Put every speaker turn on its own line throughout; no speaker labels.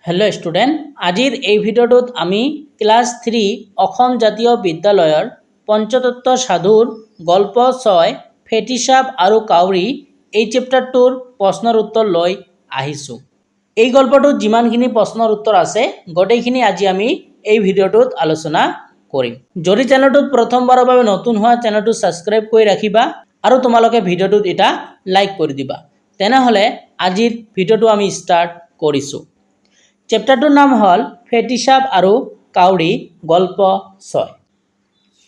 Hello student आजिर এই ভিডিওটোত আমি class 3 Assam জাতীয় বিদ্যালয়ৰ পঞ্চতত্ত্ব সাধুৰ গল্প 6 ফেটিসাপ আৰু কাউৰী এই চেপ্টাৰটোৰ প্ৰশ্নৰ উত্তৰ লৈ আহিছো। এই গল্পটোত যিমানখিনি প্ৰশ্নৰ উত্তৰ আছে গোটেইখিনি আজি আমি এই ভিডিওটোত আলোচনা কৰিম। যদি চেনেলটোত প্ৰথমবাৰৰ বাবে নতুন হোৱা চেনেলটো সাবস্ক্ৰাইব কৰি ৰাখিবা আৰু তোমালোকে ভিডিওটোত এটা লাইক কৰি দিবা। তেনেহলে আজিৰ ভিডিওটো আমি স্টাৰ্ট কৰিছো। চেপ্টাৰটোৰ নাম হল ফেটিসাপ আৰু কাউৰী গল্প 6।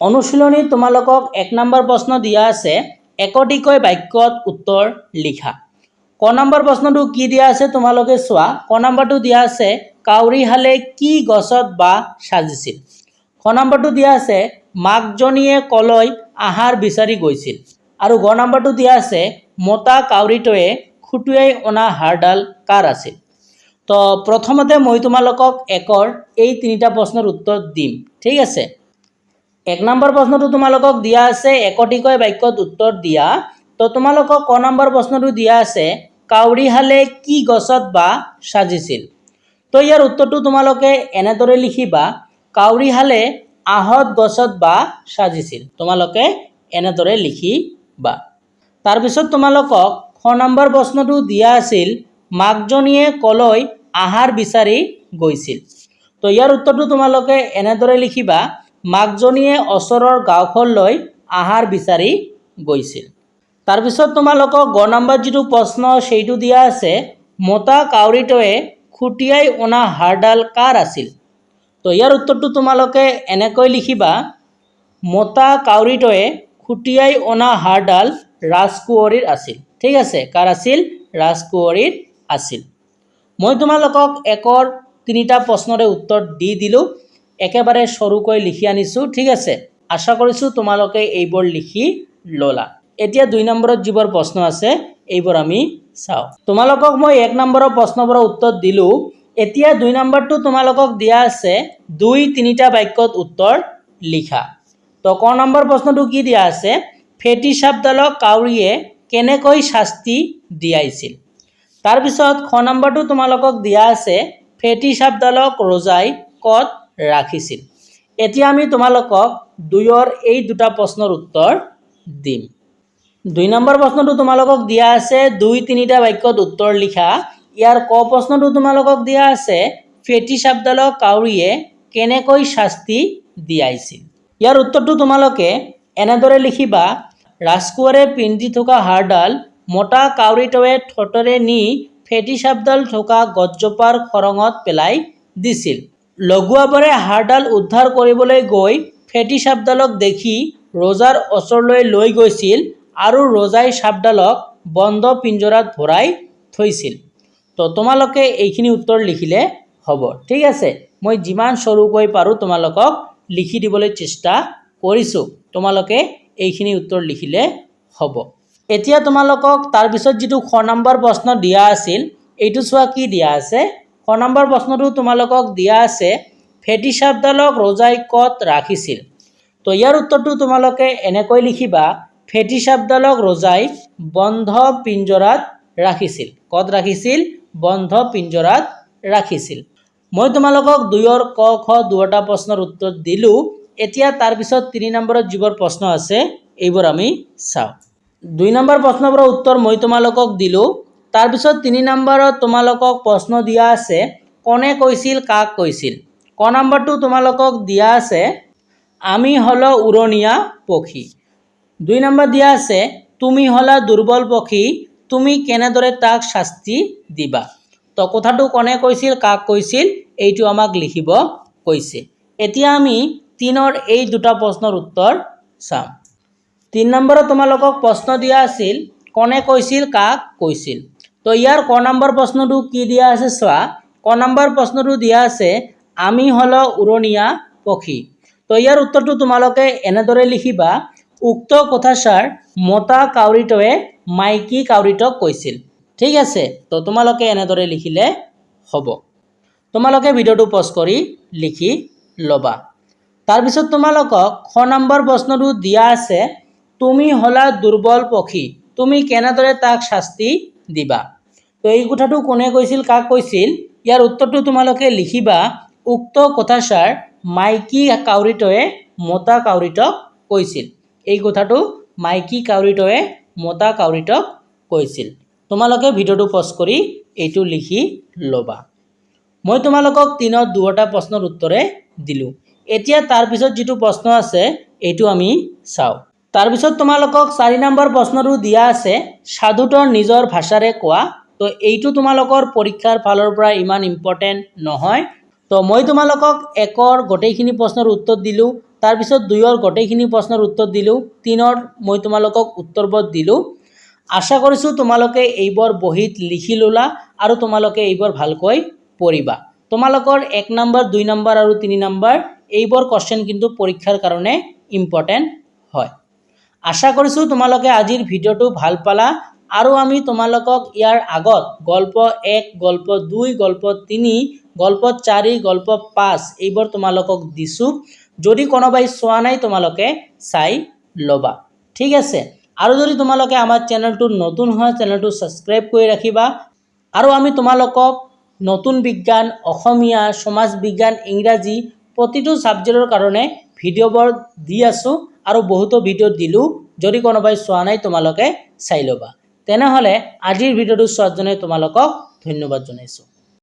অনুশীলনী তোমালোকক 1 নম্বৰ প্ৰশ্ন দিয়া আছে, একটিকৈ বাক্যত উত্তৰ লিখা। ক নম্বৰ প্ৰশ্নটো কি দিয়া আছে তোমালোকে চোৱা। ক নম্বৰটো দিয়া আছে কাউৰীহালে কি গছত বা সাজিছিল। খ নম্বৰটো দিয়া আছে মাকজনীয়ে কলৈ আহাৰ বিচাৰি গৈছিল। আৰু গ নম্বৰটো দিয়া আছে মতা কাউৰীটোৱে খুটুৱাই অনা হাড়ডাল কাৰ আছিল। তো প্ৰথমতে মই তোমালোকক একৰ এই তিনিটা প্ৰশ্নৰ উত্তৰ দিম, ঠিক আছে। 1 নম্বৰ প্ৰশ্নটো তোমালোকক দিয়া আছে একটিকৈ বাক্যত উত্তৰ দিয়া। তো তোমালোকক ক নম্বৰ প্ৰশ্নটো দিয়া আছে কাউৰীহালে কি গছত বা সাজিছিল। তো ইয়াৰ উত্তৰটো তোমালোকে এনেদৰে লিখিবা, কাউৰীহালে আহত গছত বা সাজিছিল। তোমালোকে এনেদৰে লিখিবা। তাৰপিছত তোমালোকক খ নম্বৰ প্ৰশ্নটো দিয়া আছিল মাকজনীয়ে কলৈ আহাৰ বিচাৰি গৈছিল। তো ইয়াৰ উত্তৰটো তোমালোকে এনেদৰে লিখিবা, মাকজনীয়ে ওচৰৰ গাঁওখনলৈ আহাৰ বিচাৰি গৈছিল। তাৰপিছত তোমালোকক গ নম্বৰ যিটো প্ৰশ্ন সেইটো দিয়া আছে মতা কাউৰীটোৱে খুটিয়াই অনা হাড়ডাল কাৰ আছিল। তো ইয়াৰ উত্তৰটো তোমালোকে এনেকৈ লিখিবা, মতা কাউৰীটোৱে খুটিয়াই অনা হাড়ডাল ৰাজকুঁৱৰীৰ আছিল। ঠিক আছে, কাৰ আছিল? ৰাজকুঁৱৰীৰ আছিল। মই তোমালোকক একৰ তিনিটা প্ৰশ্নৰে উত্তৰ দি দিলোঁ, একেবাৰে সৰুকৈ লিখি আনিছোঁ, ঠিক আছে। আশা কৰিছোঁ তোমালোকে এইবোৰ লিখি ল'লা। এতিয়া 2 নম্বৰত যিবোৰ প্ৰশ্ন আছে এইবোৰ আমি চাওঁ। তোমালোকক মই 1 নম্বৰৰ প্ৰশ্নবোৰৰ উত্তৰ দিলোঁ। এতিয়া 2 নম্বৰটো তোমালোকক দিয়া আছে 2-3টা বাক্যত উত্তৰ লিখা। তো ক নম্বৰ প্ৰশ্নটো কি দিয়া আছে, ফেটিসাপডালক কাউৰীয়ে কেনেকৈ শাস্তি দিয়াইছিল। তাৰপিছত খ নম্বৰটো তোমালোকক দিয়া আছে ফেটিসাপডালক ৰজাই ক'ত ৰাখিছিল। এতিয়া আমি তোমালোকক 2ৰ এই দুটা প্ৰশ্নৰ উত্তৰ দিম। 2 নম্বৰ প্ৰশ্নটো তোমালোকক দিয়া আছে 2-3টা বাক্যত উত্তৰ লিখা। ইয়াৰ ক প্ৰশ্নটো তোমালোকক দিয়া আছে ফেটিসাপডালক কাউৰীয়ে কেনেকৈ শাস্তি দিয়াইছিল। ইয়াৰ উত্তৰটো তোমালোকে এনেদৰে লিখিবা, ৰাজকুঁৱৰে পিন্ধি থকা হাড়ডাল মতা কাউৰীটোৱে ঠোঁটেৰে নি ফেটিসাপডাল থকা গছজোপাৰ খৰঙত পেলাই দিছিল। লগুৱাবোৰে হাড়ডাল উদ্ধাৰ কৰিবলৈ গৈ ফেটিসাপডালক দেখি ৰজাৰ ওচৰলৈ লৈ গৈছিল আৰু ৰজাই সাপডালক বন্ধ পিঞ্জৰাত ভৰাই থৈছিল। তো তোমালোকে এইখিনি উত্তৰ লিখিলে হ'ব, ঠিক আছে। মই যিমান সৰুকৈ পাৰোঁ তোমালোকক লিখি দিবলৈ চেষ্টা কৰিছোঁ। তোমালোকে এইখিনি উত্তৰ লিখিলে হ'ব। এতিয়া তোমালোকক তাৰপিছত যিটো খ নম্বৰ প্ৰশ্ন দিয়া আছিল এইটো চোৱা কি দিয়া আছে। খ নম্বৰ প্ৰশ্নটো তোমালোকক দিয়া আছে ফেটিসাপডালক ৰজাই ক'ত ৰাখিছিল। তো ইয়াৰ উত্তৰটো তোমালোকে এনেকৈ লিখিবা, ফেটিসাপডালক ৰজাই বন্ধ পিঞ্জৰাত ৰাখিছিল। ক'ত ৰাখিছিল? বন্ধ পিঞ্জৰাত ৰাখিছিল। মই তোমালোকক 2ৰ ক খ দুটা প্ৰশ্নৰ উত্তৰ দিলোঁ। এতিয়া তাৰপিছত 3 নম্বৰত যিবোৰ প্ৰশ্ন আছে এইবোৰ আমি চাওঁ। 2 নম্বৰ প্ৰশ্নবোৰৰ উত্তৰ মই তোমালোকক দিলোঁ। তাৰপিছত 3 নম্বৰত তোমালোকক প্ৰশ্ন দিয়া আছে কোনে কৈছিল কাক কৈছিল। ক নম্বৰটো তোমালোকক দিয়া আছে আমি হলো উৰণীয়া পক্ষী। 2 নম্বৰ দিয়া আছে তুমি হলা দুৰ্বল পক্ষী, তুমি কেনেদৰে তাক শাস্তি দিবা। তো কথাটো কোনে কৈছিল কাক কৈছিল এইটো আমাক লিখিব কৈছে। এতিয়া আমি 3ৰ এই দুটা প্ৰশ্নৰ উত্তৰ চাম। 3 নম্বৰত তোমালোকক প্ৰশ্ন দিয়া আছিল কোনে কৈছিল কাক কৈছিল। তো ইয়াৰ ক নম্বৰ প্ৰশ্নটো কি দিয়া আছে চোৱা। ক নম্বৰ প্ৰশ্নটো দিয়া আছে আমি হলো উৰণীয়া পক্ষী। তো ইয়াৰ উত্তৰটো তোমালোকে এনেদৰে লিখিবা, উক্ত কথাষাৰ মতা কাউৰীটোৱে মাইকী কাউৰীটোক কৈছিল। ঠিক আছে, তো তোমালোকে এনেদৰে লিখিলে হ'ব। তোমালোকে ভিডিওটো পজ কৰি লিখি ল'বা। তাৰপিছত তোমালোকক খ নম্বৰ প্ৰশ্নটো দিয়া আছে তুমি হলা দুৰ্বল পক্ষী, তুমি কেনেদৰে তাক শাস্তি দিবা। তো এই কথাটো কোনে কৈছিল কাক কৈছিল ইয়াৰ উত্তৰটো তোমালোকে লিখিবা উক্ত কথাষাৰ মাইকী কাউৰীটোৱে মতা কাউৰীটোক কৈছিল। এই কথাটো মাইকী কাউৰীটোৱে মতা কাউৰীটোক কৈছিল। তোমালোকে ভিডিঅ'টো পজ কৰি এইটো লিখি ল'বা। মই তোমালোকক 3ত 2টা প্ৰশ্নৰ উত্তৰে দিলোঁ। এতিয়া তাৰপিছত যিটো প্ৰশ্ন আছে এইটো আমি চাওঁ। তাৰপিছত তোমালোকক 4 নম্বৰ প্ৰশ্নটো দিয়া আছে সাধুটোৰ নিজৰ ভাষাৰে কোৱা। তো এইটো তোমালোকৰ পৰীক্ষাৰ ফালৰ পৰা ইমান ইম্পৰ্টেণ্ট নহয়। তো মই তোমালোকক 1ৰ গোটেইখিনি প্ৰশ্নৰ উত্তৰ দিলোঁ, তাৰপিছত 2ৰ গোটেইখিনি প্ৰশ্নৰ উত্তৰ দিলোঁ, 3ৰ মই তোমালোকক উত্তৰবোৰ দিলোঁ। আশা কৰিছোঁ তোমালোকে এইবোৰ বহীত লিখি ল'লা আৰু তোমালোকে এইবোৰ ভালকৈ পঢ়িবা। তোমালোকৰ 1 নম্বৰ 2 নম্বৰ আৰু 3 নম্বৰ এইবোৰ কোৱেশ্চন কিন্তু পৰীক্ষাৰ কাৰণে ইম্পৰ্টেণ্ট হয়। আশা কৰিছোঁ তোমালোকে আজিৰ ভিডিঅ'টো ভাল পালা আৰু আমি তোমালোকক ইয়াৰ আগত গল্প 1, গল্প 2, গল্প 3, গল্প 4, গল্প 5 এইবোৰ তোমালোকক দিছোঁ। যদি কোনোবাই চোৱা নাই তোমালোকে চাই ল'বা। ঠিক আছে। আৰু যদি তোমালোকে আমাৰ চেনেলটো নতুন হয় চেনেলটো সাবস্ক্ৰাইব কৰি ৰাখিবা আৰু আমি তোমালোকক নতুন বিজ্ঞান, অসমীয়া, সমাজ বিজ্ঞান, ইংৰাজী প্ৰতিটো সাবজেক্টৰ কাৰণে ভিডিঅ'বোৰ দি আছোঁ আৰু বহুতো ভিডিঅ' দিলোঁ। যদি কোনোবাই চোৱা নাই তোমালোকে চাই ল'বা। তেনেহ'লে আজিৰ ভিডিঅ'টো চোৱাৰ কাৰণে তোমালোকক ধন্যবাদ জনাইছোঁ।